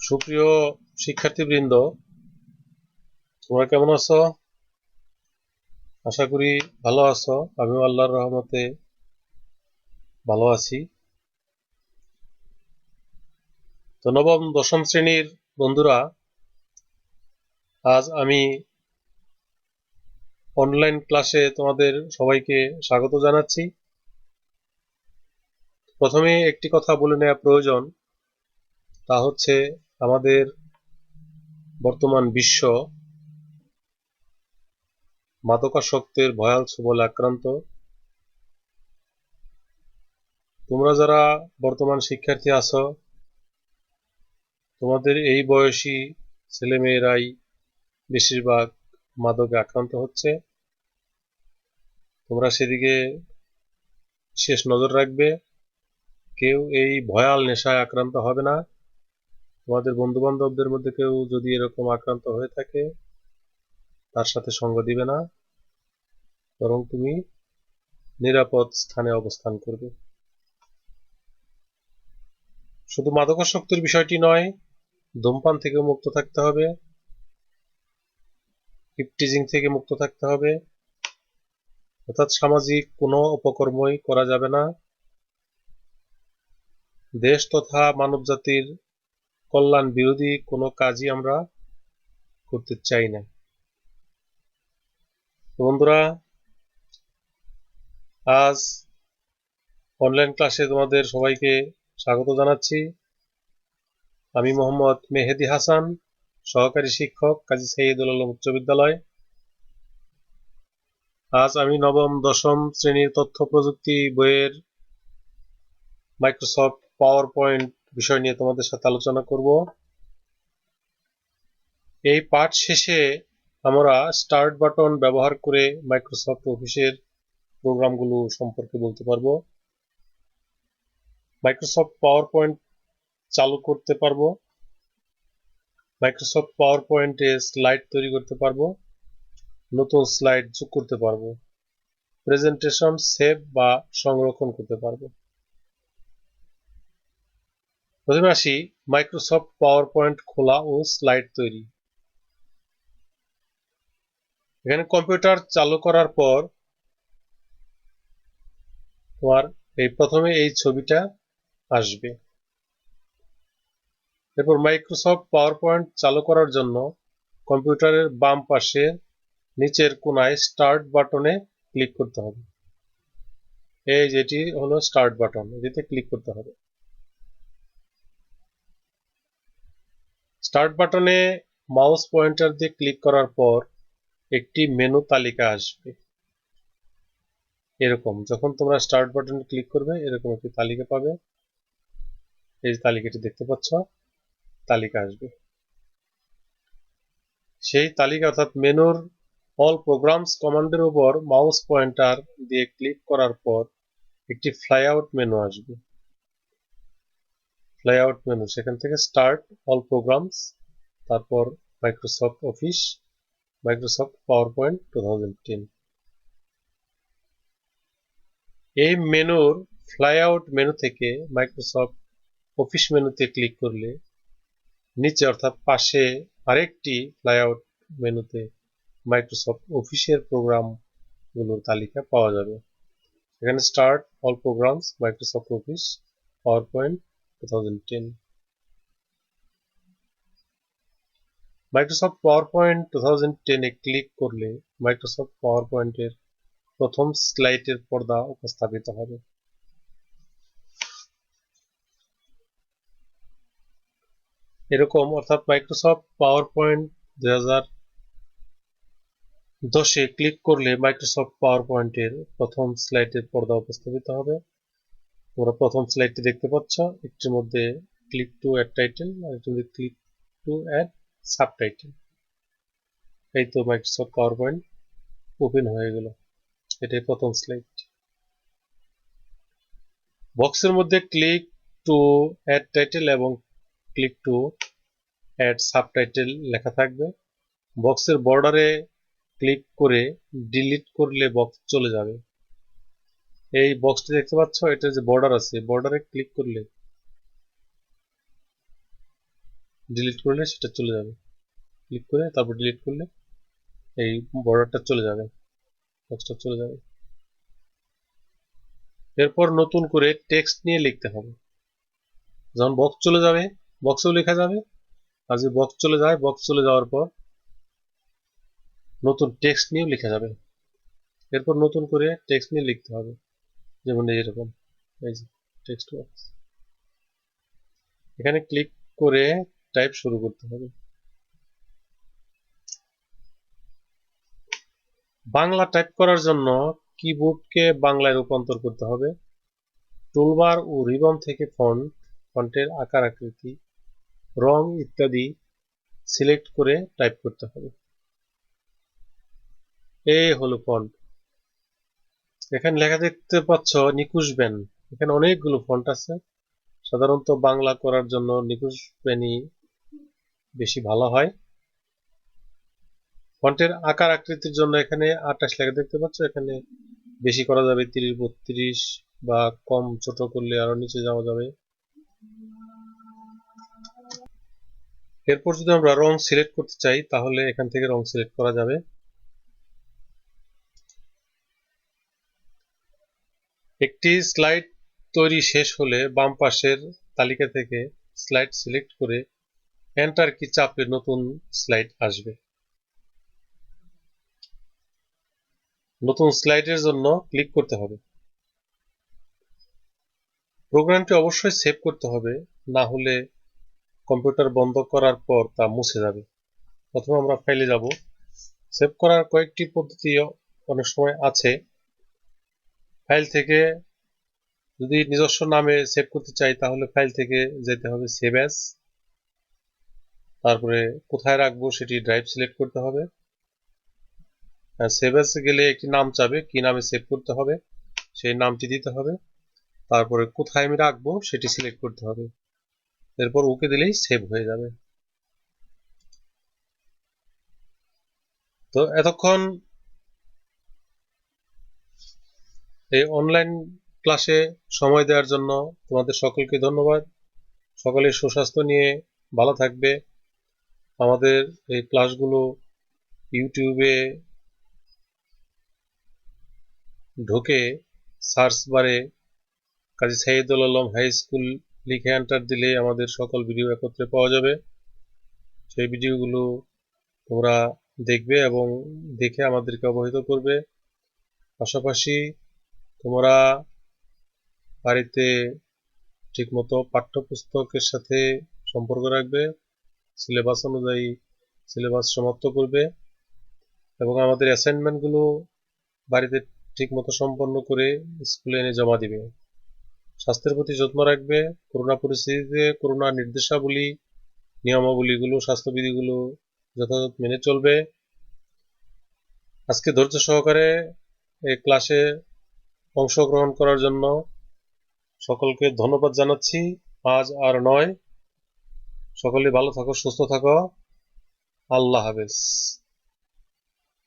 সুপ্রিয় শিক্ষার্থীবৃন্দ, তোমরা কেমন আছো? আশা করি ভালো আছো। আমিও আল্লাহর রহমতে ভালো আছি। তো নবম দশম শ্রেণীর বন্ধুরা, আজ আমি অনলাইন ক্লাসে তোমাদের সবাইকে স্বাগত জানাচ্ছি। প্রথমে একটি কথা বলে নেওয়া প্রয়োজন, তা হচ্ছে আমাদের বর্তমান বিশ্ব মাদকাসক্তের ভয়াল ছোবলে আক্রান্ত। তোমরা যারা বর্তমান শিক্ষার্থী আছো, তোমাদের এই বয়সী ছেলেমেয়েরাই বেশিরভাগ মাদকে আক্রান্ত হচ্ছে। তোমরা সেদিকে বিশেষ নজর রাখবে, কেউ এই ভয়াল নেশায় আক্রান্ত হবে না। তোমাদের বন্ধু বান্ধবদের মধ্যে কেউ যদি এরকম আক্রান্ত হয়ে থাকে, তার সাথে সঙ্গ দিবে না, বরং তুমি নিরাপদ স্থানে অবস্থান করবে। শুধু মাদকাসক্তির বিষয়টি নয়, ধূমপান থেকেও মুক্ত থাকতে হবে, ইপটিজিং থেকে মুক্ত থাকতে হবে, অর্থাৎ সামাজিক কোনো অপকর্মই করা যাবে না। দেশ তথা মানবজাতির কল্যাণ বিরোধী কোনো কাজই আমরা করতে চাই না। বন্ধুরা, আজ অনলাইন ক্লাসে তোমাদের সবাইকে স্বাগত জানাচ্ছি। আমি মোহাম্মদ মেহেদী হাসান, সহকারী শিক্ষক, কাজী সৈয়দুল আলম উচ্চ বিদ্যালয়। আজ আমি নবম দশম শ্রেণীর তথ্য প্রযুক্তি বইয়ের মাইক্রোসফট পাওয়ার পয়েন্ট বিষয় নিয়ে তোমাদের সাথে আলোচনা করব। এই পাঠ শেষে আমরা স্টার্ট বাটন ব্যবহার করে মাইক্রোসফট অফিসের প্রোগ্রামগুলো সম্পর্কে বলতে পারবো, মাইক্রোসফট পাওয়ার পয়েন্ট চালু করতে পারবো, মাইক্রোসফট পাওয়ার পয়েন্টে স্লাইড তৈরি করতে পারবো, নতুন স্লাইড যোগ করতে পারবো, প্রেজেন্টেশন সেভ বা সংরক্ষণ করতে পারবো। প্রথমে আসি মাইক্রোসফট পাওয়ার পয়েন্ট খোলা ও স্লাইড তৈরি। এখানে কম্পিউটার চালু করার পর তোমার প্রথমে এই ছবিটা আসবে। এরপর মাইক্রোসফট পাওয়ার পয়েন্ট চালু করার জন্য কম্পিউটারের বাম পাশে নিচের কোনায় স্টার্ট বাটনে ক্লিক করতে হবে। এই যেটি হলো স্টার্ট বাটন, এটিতে ক্লিক করতে হবে। স্টার্ট বাটনে মাউস পয়েন্টার দিয়ে ক্লিক করার পর একটি মেনু তালিকা আসবে। এরকম যখন তোমরা স্টার্ট বাটনে ক্লিক করবে, এরকম একটি তালিকা পাবে। এই তালিকাটি দেখতে পাচ্ছ, তালিকা আসবে। সেই তালিকা অর্থাৎ মেনুর অল প্রোগ্রামস কমান্ডের উপর মাউস পয়েন্টার দিয়ে ক্লিক করার পর একটি ফ্লাইআউট মেনু আসবে। ফ্লাইআউট মেনু, সেখান থেকে স্টার্ট অল প্রোগ্রামস, তারপর Microsoft office, Microsoft power point 2010। এই মেনুর ফ্লাইআউট মেনু থেকে মাইক্রোসফট অফিস মেনুতে ক্লিক করলে নিচে অর্থাৎ পাশে আরেকটি ফ্লাইআউট মেনুতে মাইক্রোসফট অফিসের প্রোগ্রামগুলোর তালিকা পাওয়া যাবে। এখানে start all programs, Microsoft office, power point 2010। Microsoft power point 2010 এ ক্লিক করলে মাইক্রোসফট পাওয়ার পয়েন্টের প্রথম স্লাইডের পর্দা উপস্থাপিত হবে। এরকম অর্থাৎ মাইক্রোসফট পাওয়ার পয়েন্ট 2010 এ ক্লিক করলে মাইক্রোসফট পাওয়ার পয়েন্টের প্রথম স্লাইডের পর্দা উপস্থাপিত হবে। তোমরা প্রথম স্লাইডটি দেখতে পাচ্ছ, একটির মধ্যে ক্লিক টু অ্যাড টাইটেল আর একটির মধ্যে ক্লিক টু অ্যাড সাবটাইটেল। এই তো মাইক্রোসফট পাওয়ার পয়েন্ট ওপেন হয়ে গেল। এটাই প্রথম স্লাইড। বক্সের মধ্যে ক্লিক টু অ্যাড টাইটেল এবং ক্লিক টু অ্যাড সাবটাইটেল লেখা থাকবে। বক্সের বর্ডারে ক্লিক করে ডিলিট করলে বক্স চলে যাবে। এই বক্সটি দেখতে পাচ্ছ, এটা যে বর্ডার আছে, বর্ডারে ক্লিক করলে ডিলিট করলে সেটা চলে যাবে, ক্লিক করে তারপর ডিলিট করলে এই বর্ডারটা চলে যাবে, বক্সটা চলে যাবে। এরপর নতুন করে টেক্সট নিয়ে লিখতে হবে। যখন বক্স চলে যাবে বক্সেও লেখা যাবে, আর যদি বক্স চলে যায় বক্স চলে যাওয়ার পর নতুন টেক্সট নিয়েও লেখা যাবে। এরপর নতুন করে টেক্সট নিয়ে লিখতে হবে, যেমন এরকম, এই যে টেক্সট বক্স। এখানে ক্লিক করে টাইপ শুরু করতে হবে। বাংলা টাইপ করার জন্য কিবোর্ডকে বাংলায় রূপান্তর করতে হবে। টুলবার ও রিবন থেকে ফন্টের আকার আকৃতি, রং ইত্যাদি সিলেক্ট করে টাইপ করতে হবে। এই হলো ফন্ট। এখানে লেখা দেখতে পাচ্ছ নিকুশ ব্যান। এখানে অনেকগুলো ফন্ট আছে। সাধারণত বাংলা করার জন্য নিকুশ ব্যানই বেশি ভালো হয়। ফন্টের আকার আকৃতির জন্য এখানে 28 লেখা দেখতে পাচ্ছ, এখানে বেশি করা যাবে 30, 32 বা কম ছোট করলে আরো নিচে যাওয়া যাবে। এরপর যদি আমরা রং সিলেক্ট করতে চাই তাহলে এখান থেকে রং সিলেক্ট করা যাবে। একটি স্লাইড তৈরি শেষ হলে বাম পাশের তালিকা থেকে স্লাইড সিলেক্ট করে এন্টার কি চাপলে নতুন স্লাইড আসবে। নতুন স্লাইডের জন্য ক্লিক করতে হবে। প্রোগ্রামটি অবশ্যই সেভ করতে হবে, না হলে কম্পিউটার বন্ধ করার পর তা মুছে যাবে। প্রথমে আমরা ফাইলে যাব। সেভ করার কয়েকটি পদ্ধতি অনেক সময় আছে। ফাইল থেকে যদি নিজস্ব নামে সেভ করতে চাই তাহলে ফাইল থেকে যেতে হবে সেভ অ্যাজ, তারপরে কোথায় রাখবো সেটি ড্রাইভ সিলেক্ট করতে হবে। সেভ অ্যাজ গেলে একটি নাম চাবে, কি নামে সেভ করতে হবে সেই নামটি দিতে হবে, তারপরে কোথায় আমি রাখবো সেটি সিলেক্ট করতে হবে, এরপর ওকে দিলেই সেভ হয়ে যাবে। তো এতক্ষণ এই অনলাইন ক্লাসে সময় দেওয়ার জন্য তোমাদের সকলকে ধন্যবাদ। সকলের সুস্বাস্থ্য নিয়ে ভালো থাকবে। আমাদের এই ক্লাসগুলো ইউটিউবে ঢুকে সার্চ বারে কাজী সাইদুল আলম হাই স্কুল লিখে এন্টার দিলে আমাদের সকল ভিডিও একত্রে পাওয়া যাবে। সেই ভিডিওগুলো তোমরা দেখবে এবং দেখে আমাদেরকে অবহিত করবে। পাশাপাশি তোমরা বাড়িতে ঠিকমতো পাঠ্যপুস্তকের সাথে সম্পর্ক রাখবে, সিলেবাস অনুযায়ী সিলেবাস সমাপ্ত করবে এবং আমাদের অ্যাসাইনমেন্টগুলো বাড়িতে ঠিকমতো সম্পন্ন করে স্কুলে এনে জমা দিবে। স্বাস্থ্যের প্রতি যত্ন রাখবে। করোনা পরিস্থিতিতে করোনা নির্দেশাবলী নিয়মাবলীগুলো স্বাস্থ্যবিধিগুলো যথাযথ মেনে চলবে। আজকে ধৈর্য সহকারে এই ক্লাসে অংশগ্রহণ করার জন্য সকলকে ধন্যবাদ জানাচ্ছি। আজ আর নয়। সকলে ভালো থাকো, সুস্থ থাকো। আল্লাহ হাফেজ।